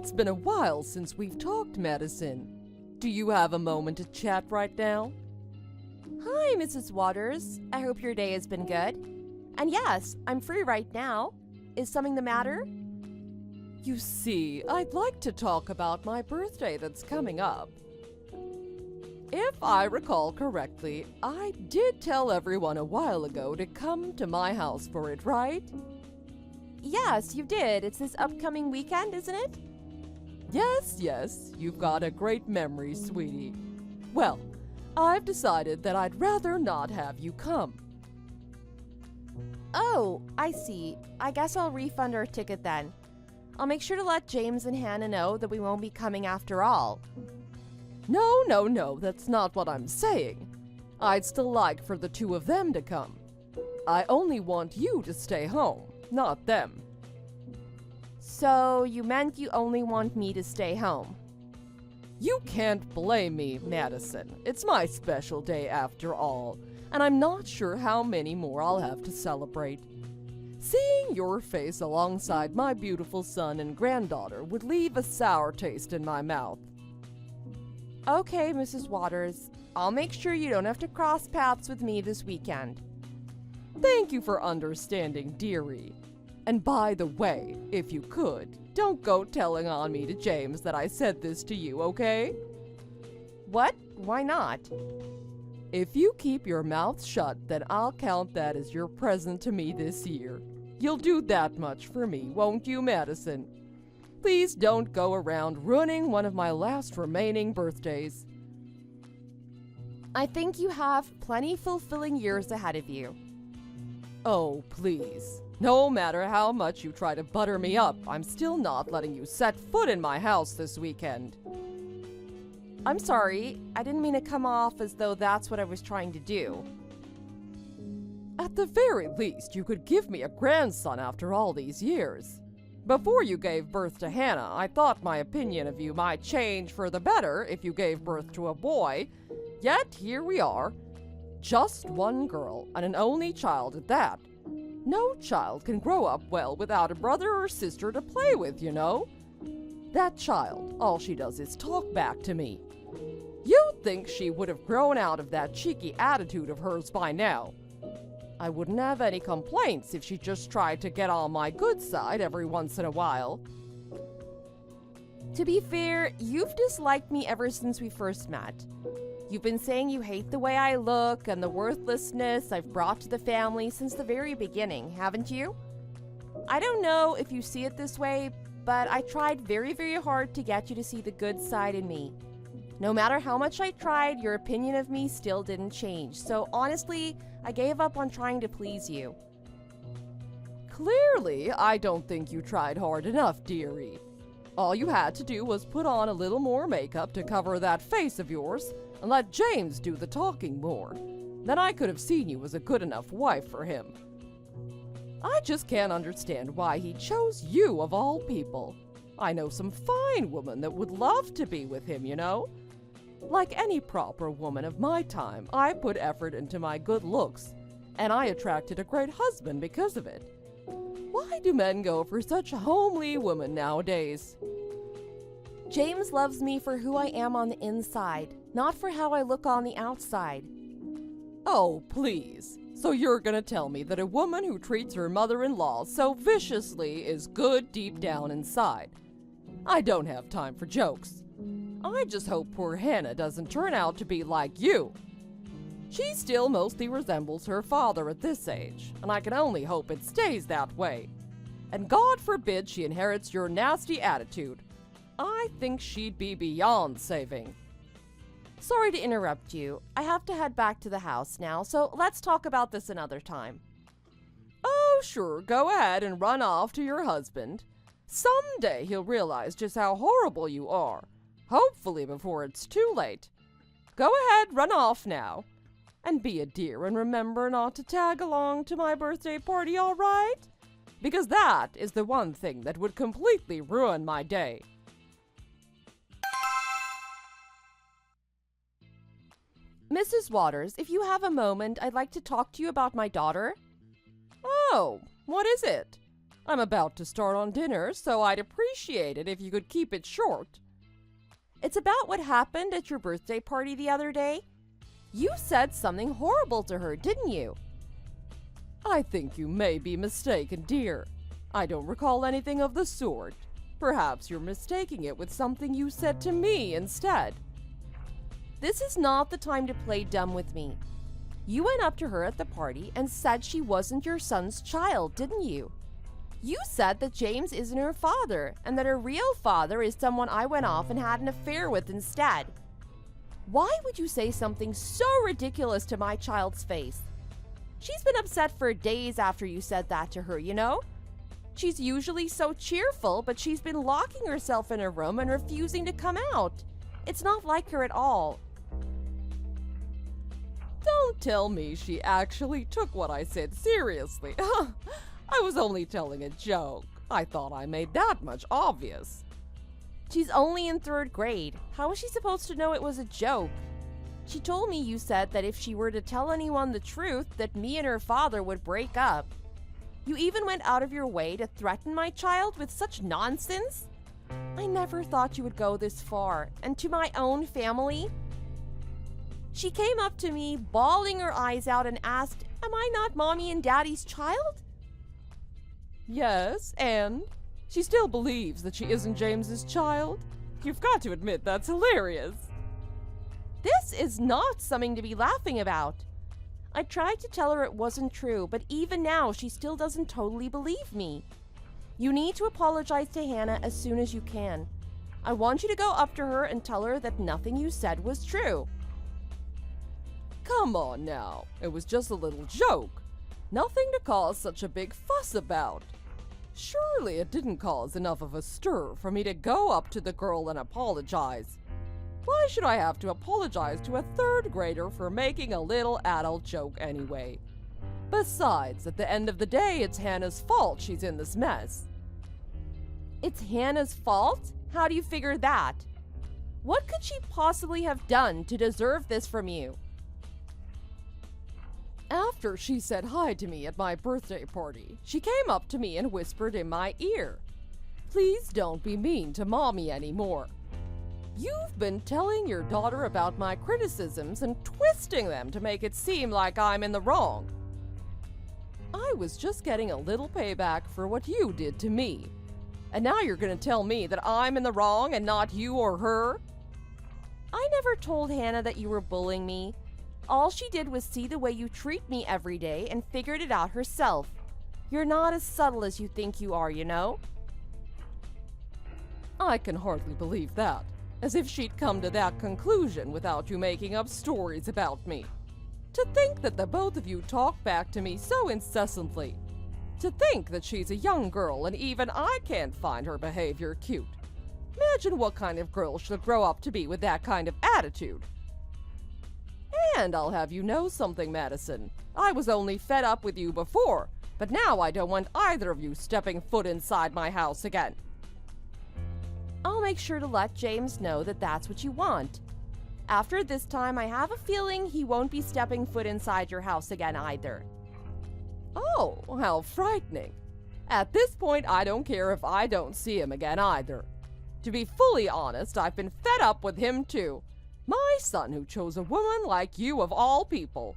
It's been a while since we've talked, Madison. Do you have a moment to chat right now? Hi, Mrs. Waters. I hope your day has been good. And yes, I'm free right now. Is something the matter? You see, I'd like to talk about my birthday that's coming up. If I recall correctly, I did tell everyone a while ago to come to my house for it, right? Yes, you did. It's this upcoming weekend, isn't it? Yes, you've got a great memory, sweetie. Well, I've decided that I'd rather not have you come. Oh, I see. I guess I'll refund our ticket then. I'll make sure to let James and Hannah know that we won't be coming after all. No, that's not what I'm saying. I'd still like for the two of them to come. I only want you to stay home, not them. So you meant you only want me to stay home? You can't blame me, Madison. It's my special day after all, and I'm not sure how many more I'll have to celebrate. Seeing your face alongside my beautiful son and granddaughter would leave a sour taste in my mouth. Okay, Mrs. Waters. I'll make sure you don't have to cross paths with me this weekend. Thank you for understanding, dearie. And by the way, if you could, don't go telling on me to James that I said this to you, okay? What? Why not? If you keep your mouth shut, then I'll count that as your present to me this year. You'll do that much for me, won't you, Madison? Please don't go around ruining one of my last remaining birthdays. I think you have plenty fulfilling years ahead of you. Oh, please. No matter how much you try to butter me up, I'm still not letting you set foot in my house this weekend. I'm sorry, I didn't mean to come off as though that's what I was trying to do. At the very least, you could give me a grandson after all these years. Before you gave birth to Hannah, I thought my opinion of you might change for the better if you gave birth to a boy. Yet here we are. Just one girl, and an only child at that. No child can grow up well without a brother or sister to play with, you know? That child, all she does is talk back to me. You'd think she would have grown out of that cheeky attitude of hers by now. I wouldn't have any complaints if she just tried to get on my good side every once in a while. To be fair, you've disliked me ever since we first met. You've been saying you hate the way I look and the worthlessness I've brought to the family since the very beginning, haven't you? I don't know if you see it this way, but I tried very, very hard to get you to see the good side in me. No matter how much I tried, your opinion of me still didn't change. So honestly, I gave up on trying to please you. Clearly, I don't think you tried hard enough, dearie. All you had to do was put on a little more makeup to cover that face of yours and let James do the talking more. Then I could have seen you as a good enough wife for him. I just can't understand why he chose you of all people. I know some fine woman that would love to be with him, you know? Like any proper woman of my time, I put effort into my good looks, and I attracted a great husband because of it. Why do men go for such homely women nowadays? James loves me for who I am on the inside, not for how I look on the outside. Oh, please. So you're gonna tell me that a woman who treats her mother-in-law so viciously is good deep down inside? I don't have time for jokes. I just hope poor Hannah doesn't turn out to be like you. She still mostly resembles her father at this age, and I can only hope it stays that way. And God forbid she inherits your nasty attitude. I think she'd be beyond saving. Sorry to interrupt you. I have to head back to the house now, so let's talk about this another time. Oh, sure, go ahead and run off to your husband. Someday he'll realize just how horrible you are. Hopefully before it's too late. Go ahead, run off now. And be a dear and remember not to tag along to my birthday party, all right? Because that is the one thing that would completely ruin my day. Mrs. Waters, if you have a moment, I'd like to talk to you about my daughter. Oh, what is it? I'm about to start on dinner, so I'd appreciate it if you could keep it short. It's about what happened at your birthday party the other day. You said something horrible to her, didn't you? I think you may be mistaken, dear. I don't recall anything of the sort. Perhaps you're mistaking it with something you said to me instead. This is not the time to play dumb with me. You went up to her at the party and said she wasn't your son's child, didn't you? You said that James isn't her father and that her real father is someone I went off and had an affair with instead. Why would you say something so ridiculous to my child's face? She's been upset for days after you said that to her, you know? She's usually so cheerful, but she's been locking herself in her room and refusing to come out. It's not like her at all. Don't tell me she actually took what I said seriously. I was only telling a joke. I thought I made that much obvious. She's only in 3rd grade. How is she supposed to know it was a joke? She told me you said that if she were to tell anyone the truth, that me and her father would break up. You even went out of your way to threaten my child with such nonsense? I never thought you would go this far, and to my own family. She came up to me, bawling her eyes out, and asked, "Am I not Mommy and Daddy's child?" Yes, and she still believes that she isn't James's child. You've got to admit that's hilarious. This is not something to be laughing about. I tried to tell her it wasn't true, but even now she still doesn't totally believe me. You need to apologize to Hannah as soon as you can. I want you to go up to her and tell her that nothing you said was true. Come on now, it was just a little joke. Nothing to cause such a big fuss about. Surely it didn't cause enough of a stir for me to go up to the girl and apologize. Why should I have to apologize to a 3rd grader for making a little adult joke anyway? Besides, at the end of the day, it's Hannah's fault she's in this mess. It's Hannah's fault? How do you figure that? What could she possibly have done to deserve this from you? After she said hi to me at my birthday party, she came up to me and whispered in my ear, "Please don't be mean to Mommy anymore. You've been telling your daughter about my criticisms and twisting them to make it seem like I'm in the wrong. I was just getting a little payback for what you did to me. And now you're going to tell me that I'm in the wrong and not you or her?" I never told Hannah that you were bullying me. All she did was see the way you treat me every day and figured it out herself. You're not as subtle as you think you are, you know? I can hardly believe that. As if she'd come to that conclusion without you making up stories about me. To think that the both of you talk back to me so incessantly. To think that she's a young girl and even I can't find her behavior cute. Imagine what kind of girl she'll grow up to be with that kind of attitude. And I'll have you know something, Madison. I was only fed up with you before, but now I don't want either of you stepping foot inside my house again. I'll make sure to let James know that that's what you want. After this time, I have a feeling he won't be stepping foot inside your house again either. Oh, how frightening. At this point, I don't care if I don't see him again either. To be fully honest, I've been fed up with him too. My son who chose a woman like you of all people.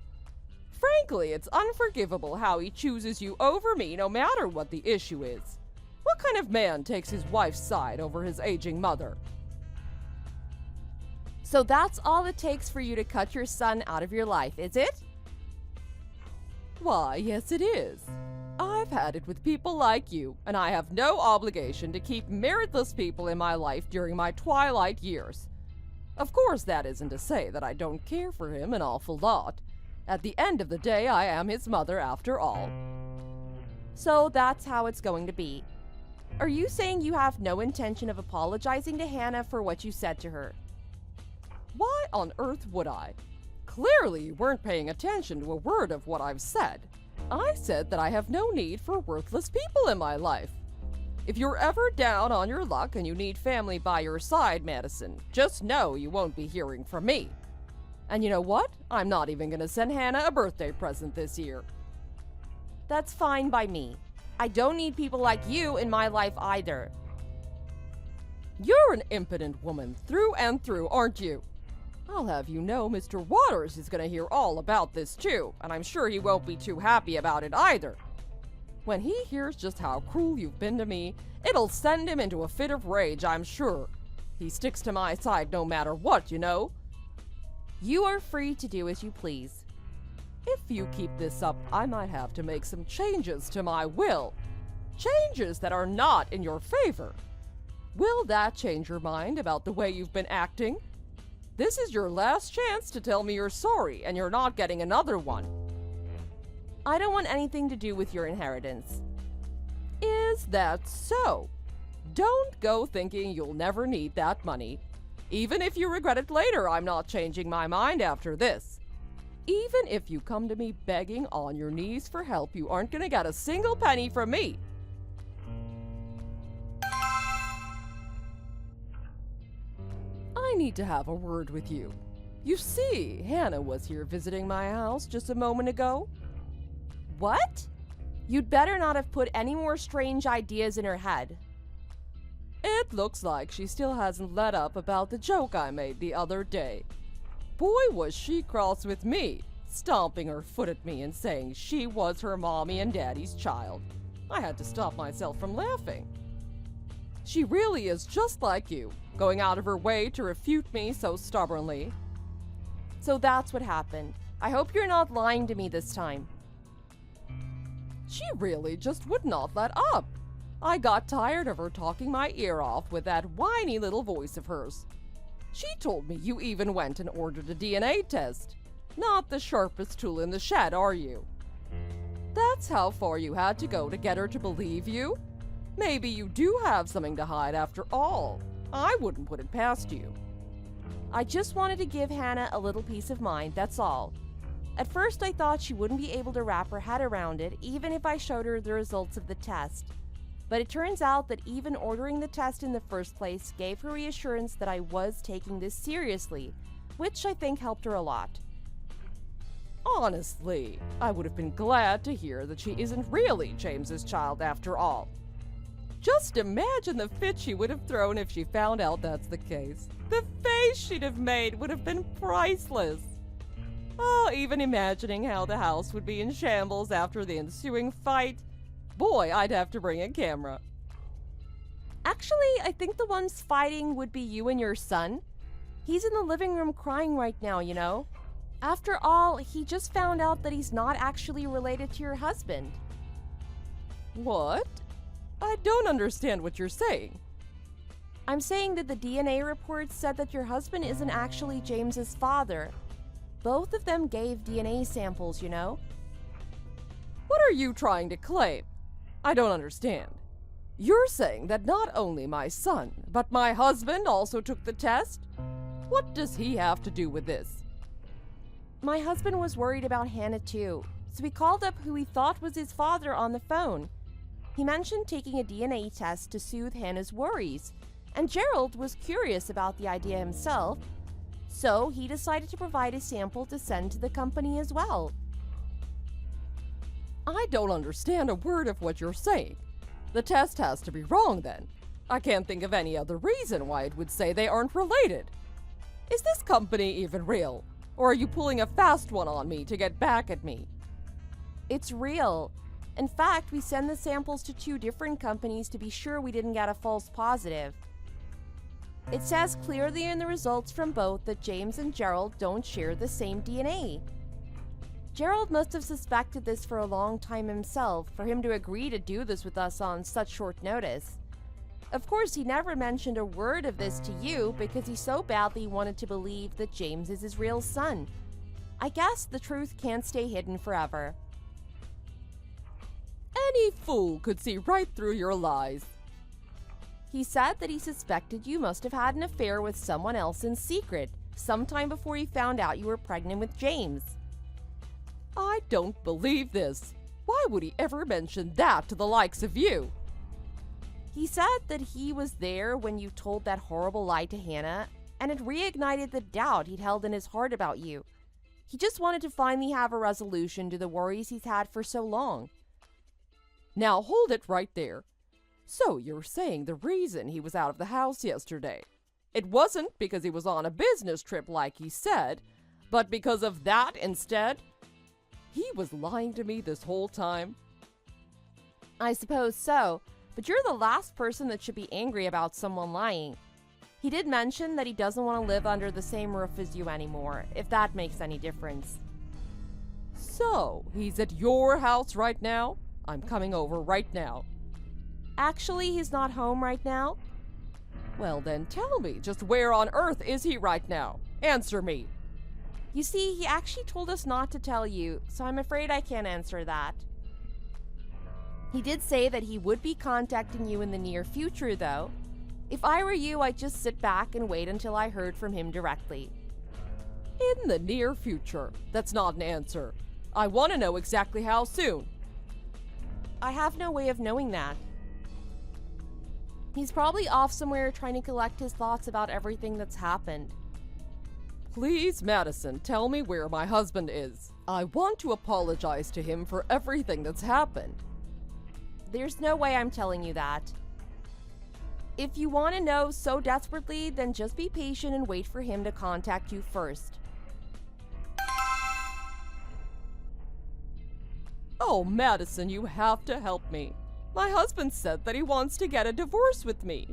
Frankly, it's unforgivable how he chooses you over me no matter what the issue is. What kind of man takes his wife's side over his aging mother? So that's all it takes for you to cut your son out of your life, is it? Why, yes it is. I've had it with people like you, and I have no obligation to keep meritless people in my life during my twilight years. Of course, that isn't to say that I don't care for him an awful lot. At the end of the day, I am his mother after all. So that's how it's going to be. Are you saying you have no intention of apologizing to Hannah for what you said to her? Why on earth would I? Clearly you weren't paying attention to a word of what I've said. I said that I have no need for worthless people in my life. If you're ever down on your luck and you need family by your side, Madison, just know you won't be hearing from me. And you know what? I'm not even going to send Hannah a birthday present this year. That's fine by me. I don't need people like you in my life either. You're an impudent woman through and through, aren't you? I'll have you know Mr. Waters is gonna hear all about this too, and I'm sure he won't be too happy about it either. When he hears just how cruel you've been to me, it'll send him into a fit of rage, I'm sure. He sticks to my side no matter what, you know. You are free to do as you please. If you keep this up, I might have to make some changes to my will. Changes that are not in your favor. Will that change your mind about the way you've been acting? This is your last chance to tell me you're sorry, and you're not getting another one. I don't want anything to do with your inheritance. Is that so? Don't go thinking you'll never need that money. Even if you regret it later, I'm not changing my mind after this. Even if you come to me begging on your knees for help, you aren't gonna get a single penny from me. I need to have a word with you. You see, Hannah was here visiting my house just a moment ago. What? You'd better not have put any more strange ideas in her head. It looks like she still hasn't let up about the joke I made the other day. Boy, was she cross with me, stomping her foot at me and saying she was her mommy and daddy's child. I had to stop myself from laughing. She really is just like you, going out of her way to refute me so stubbornly. So that's what happened. I hope you're not lying to me this time. She really just would not let up. I got tired of her talking my ear off with that whiny little voice of hers. She told me you even went and ordered a DNA test. Not the sharpest tool in the shed, are you? That's how far you had to go to get her to believe you? Maybe you do have something to hide after all. I wouldn't put it past you. I just wanted to give Hannah a little peace of mind, that's all. At first I thought she wouldn't be able to wrap her head around it even if I showed her the results of the test. But it turns out that even ordering the test in the first place gave her reassurance that I was taking this seriously, which I think helped her a lot. Honestly, I would have been glad to hear that she isn't really James's child after all. Just imagine the fit she would have thrown if she found out that's the case. The face she'd have made would have been priceless. Oh, even imagining how the house would be in shambles after the ensuing fight. Boy, I'd have to bring a camera. Actually, I think the ones fighting would be you and your son. He's in the living room crying right now, you know. After all, he just found out that he's not actually related to your husband. What? I don't understand what you're saying. I'm saying that the DNA report said that your husband isn't actually James's father. Both of them gave DNA samples, you know. What are you trying to claim? I don't understand. You're saying that not only my son, but my husband also took the test? What does he have to do with this? My husband was worried about Hannah too, so he called up who he thought was his father on the phone. He mentioned taking a DNA test to soothe Hannah's worries, and Gerald was curious about the idea himself, so he decided to provide a sample to send to the company as well. I don't understand a word of what you're saying. The test has to be wrong then. I can't think of any other reason why it would say they aren't related. Is this company even real? Or are you pulling a fast one on me to get back at me? It's real. In fact, we send the samples to 2 different companies to be sure we didn't get a false positive. It says clearly in the results from both that James and Gerald don't share the same DNA. Gerald must have suspected this for a long time himself for him to agree to do this with us on such short notice. Of course, he never mentioned a word of this to you because he so badly wanted to believe that James is his real son. I guess the truth can't stay hidden forever. Any fool could see right through your lies. He said that he suspected you must have had an affair with someone else in secret, sometime before he found out you were pregnant with James. I don't believe this. Why would he ever mention that to the likes of you? He said that he was there when you told that horrible lie to Hannah, and it reignited the doubt he'd held in his heart about you. He just wanted to finally have a resolution to the worries he's had for so long. Now hold it right there. So you're saying the reason he was out of the house yesterday, it wasn't because he was on a business trip like he said, but because of that instead? He was lying to me this whole time? I suppose so, but you're the last person that should be angry about someone lying. He did mention that he doesn't want to live under the same roof as you anymore, if that makes any difference. So, he's at your house right now? I'm coming over right now. Actually, he's not home right now. Well then tell me, just where on earth is he right now? Answer me. You see, he actually told us not to tell you, so I'm afraid I can't answer that. He did say that he would be contacting you in the near future, though. If I were you, I'd just sit back and wait until I heard from him directly. In the near future? That's not an answer. I want to know exactly how soon. I have no way of knowing that. He's probably off somewhere trying to collect his thoughts about everything that's happened. Please, Madison, tell me where my husband is. I want to apologize to him for everything that's happened. There's no way I'm telling you that. If you want to know so desperately, then just be patient and wait for him to contact you first. Oh, Madison, you have to help me. My husband said that he wants to get a divorce with me.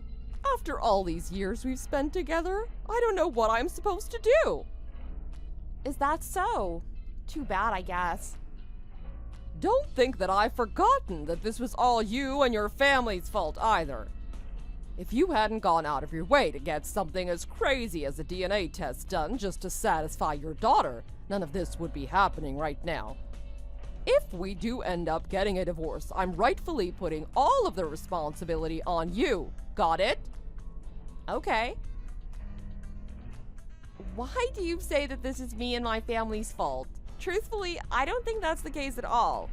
After all these years we've spent together, I don't know what I'm supposed to do. Is that so? Too bad, I guess. Don't think that I've forgotten that this was all you and your family's fault either. If you hadn't gone out of your way to get something as crazy as a DNA test done just to satisfy your daughter, none of this would be happening right now. If we do end up getting a divorce, I'm rightfully putting all of the responsibility on you. Got it? Okay. Why do you say that this is me and my family's fault? Truthfully, I don't think that's the case at all.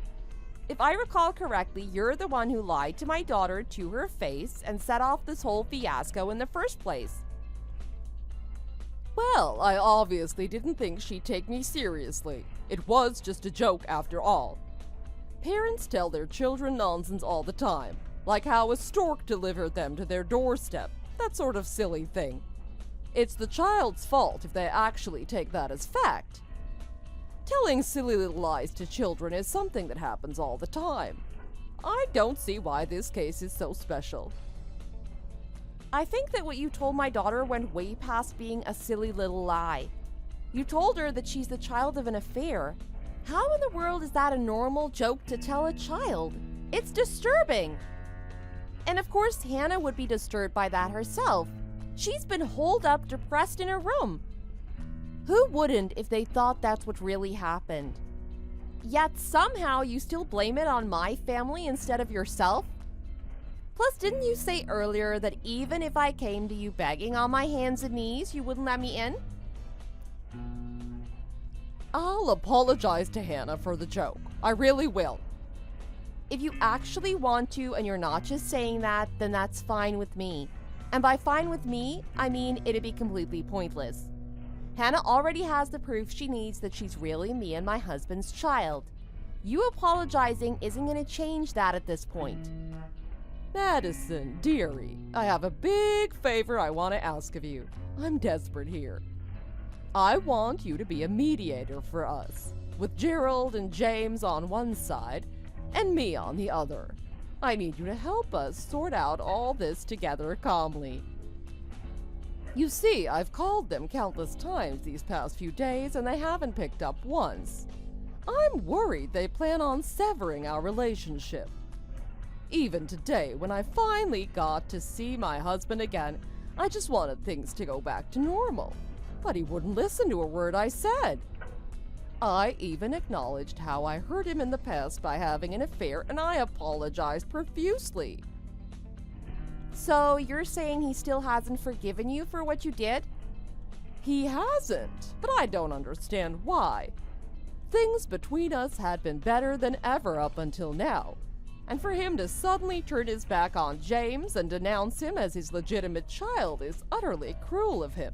If I recall correctly, you're the one who lied to my daughter to her face and set off this whole fiasco in the first place. Well, I obviously didn't think she'd take me seriously. It was just a joke after all. Parents tell their children nonsense all the time, like how a stork delivered them to their doorstep, that sort of silly thing. It's the child's fault if they actually take that as fact. Telling silly little lies to children is something that happens all the time. I don't see why this case is so special. I think that what you told my daughter went way past being a silly little lie. You told her that she's the child of an affair. How in the world is that a normal joke to tell a child? It's disturbing. And of course, Hannah would be disturbed by that herself. She's been holed up, depressed in her room. Who wouldn't if they thought that's what really happened? Yet somehow you still blame it on my family instead of yourself? Plus, didn't you say earlier that even if I came to you begging on my hands and knees, you wouldn't let me in? I'll apologize to Hannah for the joke. I really will. If you actually want to and you're not just saying that, then that's fine with me. And by fine with me, I mean it'd be completely pointless. Hannah already has the proof she needs that she's really me and my husband's child. You apologizing isn't going to change that at this point. Madison, dearie, I have a big favor I want to ask of you. I'm desperate here. I want you to be a mediator for us, with Gerald and James on one side and me on the other. I need you to help us sort out all this together calmly. You see, I've called them countless times these past few days and they haven't picked up once. I'm worried they plan on severing our relationship. Even today, when I finally got to see my husband again, I just wanted things to go back to normal. But he wouldn't listen to a word I said. I even acknowledged how I hurt him in the past by having an affair, and I apologized profusely. So you're saying he still hasn't forgiven you for what you did? He hasn't, but I don't understand why. Things between us had been better than ever up until now, and for him to suddenly turn his back on James and denounce him as his legitimate child is utterly cruel of him.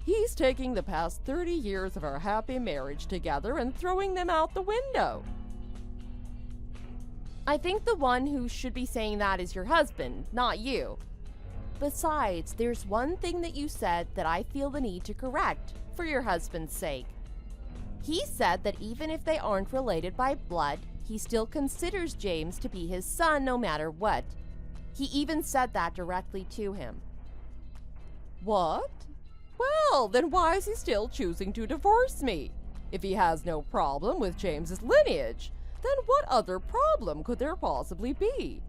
He's taking the past 30 years of our happy marriage together and throwing them out the window. I think the one who should be saying that is your husband, not you. Besides, there's one thing that you said that I feel the need to correct, for your husband's sake. He said that even if they aren't related by blood, he still considers James to be his son no matter what. He even said that directly to him. What? Well, then why is he still choosing to divorce me? If he has no problem with James's lineage, then what other problem could there possibly be?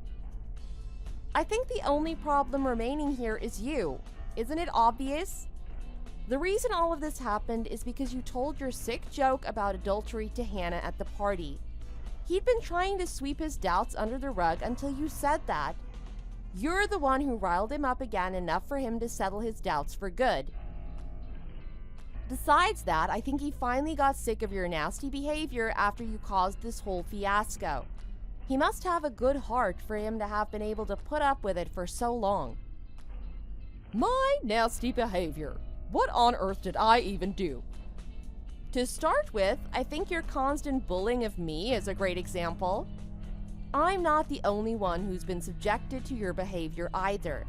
I think the only problem remaining here is you. Isn't it obvious? The reason all of this happened is because you told your sick joke about adultery to Hannah at the party. He'd been trying to sweep his doubts under the rug until you said that. You're the one who riled him up again enough for him to settle his doubts for good. Besides that, I think he finally got sick of your nasty behavior after you caused this whole fiasco. He must have a good heart for him to have been able to put up with it for so long. My nasty behavior? What on earth did I even do? To start with, I think your constant bullying of me is a great example. I'm not the only one who's been subjected to your behavior either.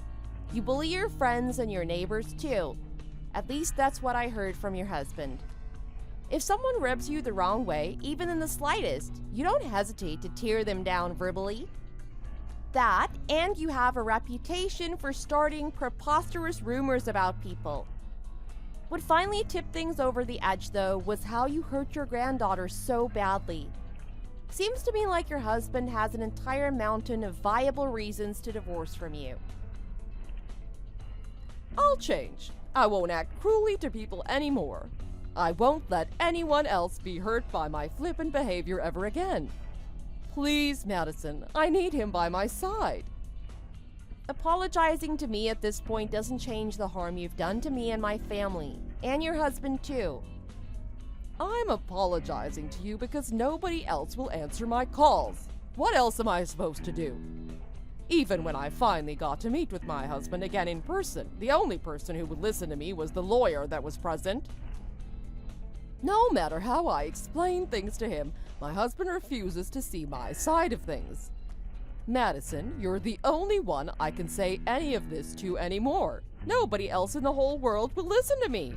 You bully your friends and your neighbors too. At least that's what I heard from your husband. If someone rubs you the wrong way, even in the slightest, you don't hesitate to tear them down verbally. That, and you have a reputation for starting preposterous rumors about people. What finally tipped things over the edge, though, was how you hurt your granddaughter so badly. Seems to me like your husband has an entire mountain of viable reasons to divorce from you. I'll change. I won't act cruelly to people anymore. I won't let anyone else be hurt by my flippant behavior ever again. Please, Madison, I need him by my side. Apologizing to me at this point doesn't change the harm you've done to me and my family, and your husband too. I'm apologizing to you because nobody else will answer my calls. What else am I supposed to do? Even when I finally got to meet with my husband again in person, the only person who would listen to me was the lawyer that was present. No matter how I explain things to him, my husband refuses to see my side of things. Madison, you're the only one I can say any of this to anymore. Nobody else in the whole world will listen to me.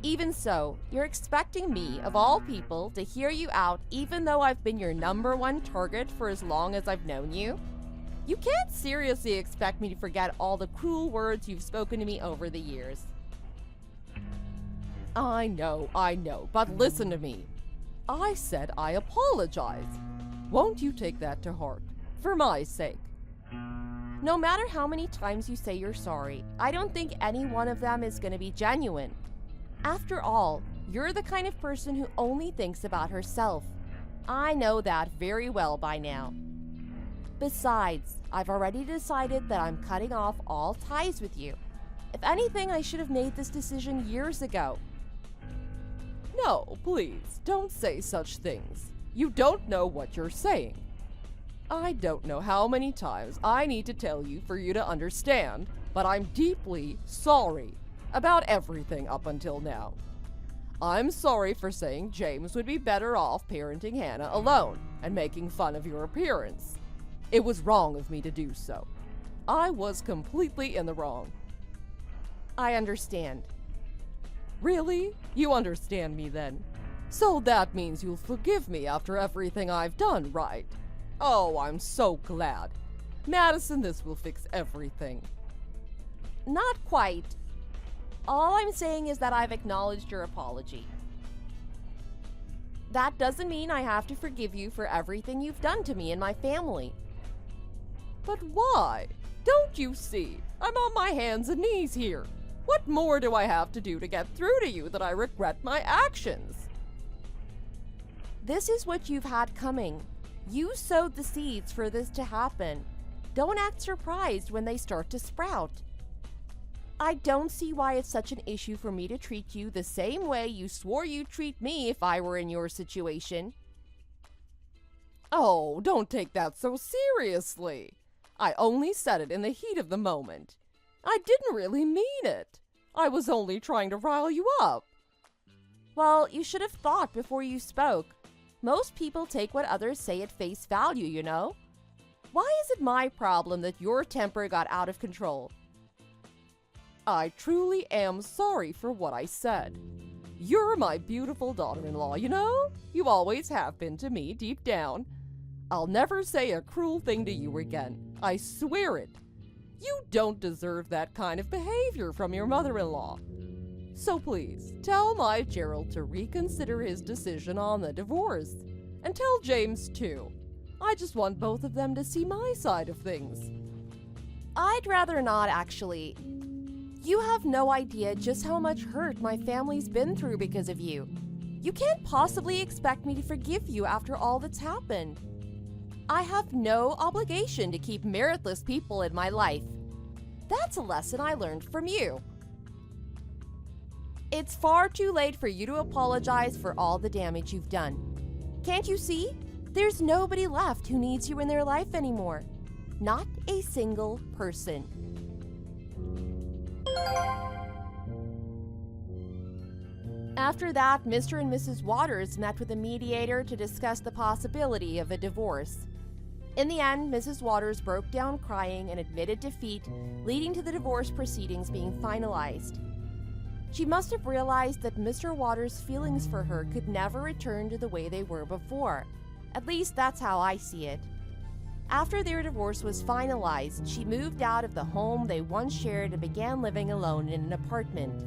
Even so, you're expecting me, of all people, to hear you out even though I've been your #1 target for as long as I've known you? You can't seriously expect me to forget all the cruel words you've spoken to me over the years. I know, but listen to me. I said I apologize. Won't you take that to heart? For my sake. No matter how many times you say you're sorry, I don't think any one of them is going to be genuine. After all, you're the kind of person who only thinks about herself. I know that very well by now. Besides, I've already decided that I'm cutting off all ties with you. If anything, I should have made this decision years ago. No, please, don't say such things. You don't know what you're saying. I don't know how many times I need to tell you for you to understand, but I'm deeply sorry about everything up until now. I'm sorry for saying James would be better off parenting Hannah alone and making fun of your appearance. It was wrong of me to do so. I was completely in the wrong. I understand. Really? You understand me then? So that means you'll forgive me after everything I've done, right? Oh, I'm so glad. Madison, this will fix everything. Not quite. All I'm saying is that I've acknowledged your apology. That doesn't mean I have to forgive you for everything you've done to me and my family. But why? Don't you see? I'm on my hands and knees here. What more do I have to do to get through to you that I regret my actions? This is what you've had coming. You sowed the seeds for this to happen. Don't act surprised when they start to sprout. I don't see why it's such an issue for me to treat you the same way you swore you'd treat me if I were in your situation. Oh, don't take that so seriously. I only said it in the heat of the moment. I didn't really mean it. I was only trying to rile you up. Well, you should have thought before you spoke. Most people take what others say at face value, you know? Why is it my problem that your temper got out of control? I truly am sorry for what I said. You're my beautiful daughter-in-law, you know? You always have been to me deep down. I'll never say a cruel thing to you again. I swear it. You don't deserve that kind of behavior from your mother-in-law. So please, tell my Gerald to reconsider his decision on the divorce. And tell James too. I just want both of them to see my side of things. I'd rather not, actually. You have no idea just how much hurt my family's been through because of you. You can't possibly expect me to forgive you after all that's happened. I have no obligation to keep meritless people in my life. That's a lesson I learned from you. It's far too late for you to apologize for all the damage you've done. Can't you see? There's nobody left who needs you in their life anymore. Not a single person. After that, Mr. and Mrs. Waters met with a mediator to discuss the possibility of a divorce. In the end, Mrs. Waters broke down crying and admitted defeat, leading to the divorce proceedings being finalized. She must have realized that Mr. Waters' feelings for her could never return to the way they were before. At least that's how I see it. After their divorce was finalized, she moved out of the home they once shared and began living alone in an apartment.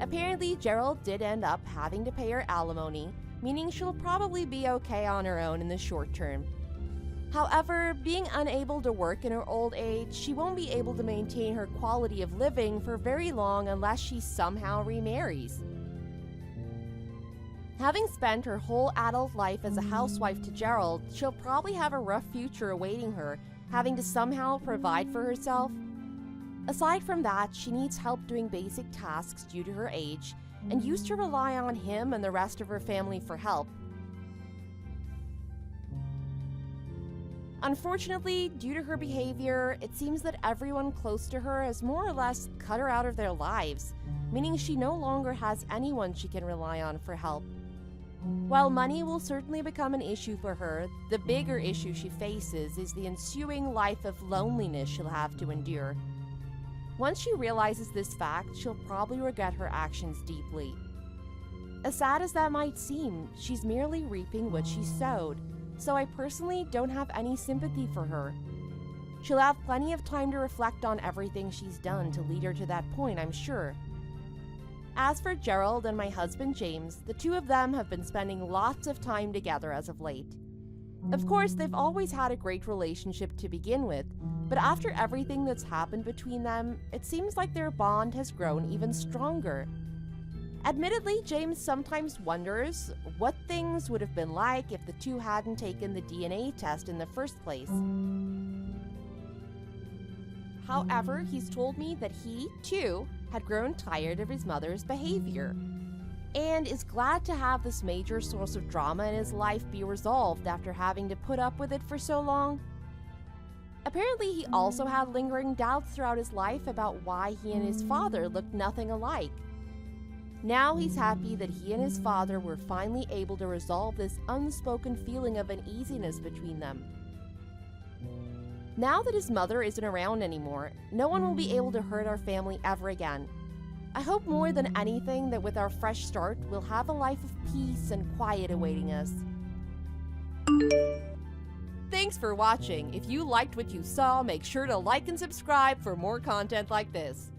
Apparently, Gerald did end up having to pay her alimony, meaning she'll probably be okay on her own in the short term. However, being unable to work in her old age, she won't be able to maintain her quality of living for very long unless she somehow remarries. Having spent her whole adult life as a housewife to Gerald, she'll probably have a rough future awaiting her, having to somehow provide for herself. Aside from that, she needs help doing basic tasks due to her age, and used to rely on him and the rest of her family for help. Unfortunately, due to her behavior, it seems that everyone close to her has more or less cut her out of their lives, meaning she no longer has anyone she can rely on for help. While money will certainly become an issue for her, the bigger issue she faces is the ensuing life of loneliness she'll have to endure. Once she realizes this fact, she'll probably regret her actions deeply. As sad as that might seem, she's merely reaping what she sowed, so I personally don't have any sympathy for her. She'll have plenty of time to reflect on everything she's done to lead her to that point, I'm sure. As for Gerald and my husband James, the two of them have been spending lots of time together as of late. Of course, they've always had a great relationship to begin with, but after everything that's happened between them, it seems like their bond has grown even stronger. Admittedly, James sometimes wonders what things would have been like if the two hadn't taken the DNA test in the first place. However, he's told me that he, too, had grown tired of his mother's behavior, and is glad to have this major source of drama in his life be resolved after having to put up with it for so long. Apparently, he also had lingering doubts throughout his life about why he and his father looked nothing alike. Now he's happy that he and his father were finally able to resolve this unspoken feeling of uneasiness between them. Now that his mother isn't around anymore, no one will be able to hurt our family ever again. I hope more than anything that with our fresh start, we'll have a life of peace and quiet awaiting us. Thanks for watching. If you liked what you saw, make sure to like and subscribe for more content like this.